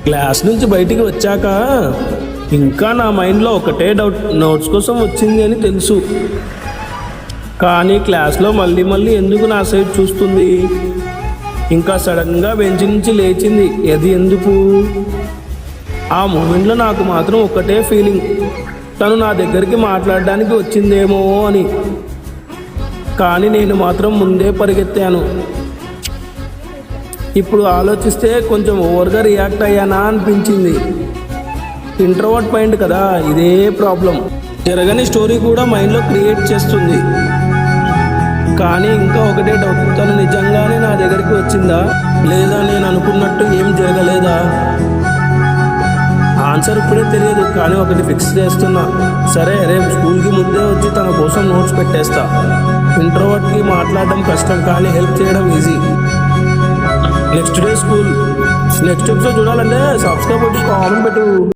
Class నుంచి బయటికి వచ్చాక ఇంకా నా మైండ్లో ఒకటే డౌట్, నోట్స్ కోసం వచ్చింది అని తెలుసు, కానీ క్లాస్లో మళ్ళీ మళ్ళీ ఎందుకు నా సైడ్ చూస్తుంది? ఇంకా సడన్గా బెంచ్ నుంచి లేచింది. అది ఎందుకు? ఆ మూమెంట్లో నాకు మాత్రం ఒకటే ఫీలింగ్, తను నా దగ్గరికి మాట్లాడడానికి వచ్చిందేమో అని. కానీ నేను మాత్రం ముందే పరిగెత్తాను. ఇప్పుడు ఆలోచిస్తే కొంచెం ఓవర్గా రియాక్ట్ అయ్యానా అనిపించింది. ఇంట్రోవర్ట్ మైండ్ కదా, ఇదే ప్రాబ్లం. జరగని స్టోరీ కూడా మైండ్లో క్రియేట్ చేస్తుంది. కానీ ఇంకా ఒకటే డౌట్, తను నిజంగానే నా దగ్గరికి వచ్చిందా, లేదా నేను అనుకున్నట్టు ఏం జరగలేదా? ఆన్సర్ ఇప్పుడే తెలియదు, కానీ ఒకటి ఫిక్స్ చేస్తున్నా. సరే, రేపు స్కూల్కి ముందే వచ్చి తన కోసం నోట్స్ పెట్టేస్తా. ఇంట్రోవర్ట్కి మాట్లాడడం కష్టం, కానీ హెల్ప్ చేయడం easy. Next day school. Next episode చూడాలంటే సబ్స్క్రైబ్ కొట్టి కామెంట్ పెట్టు.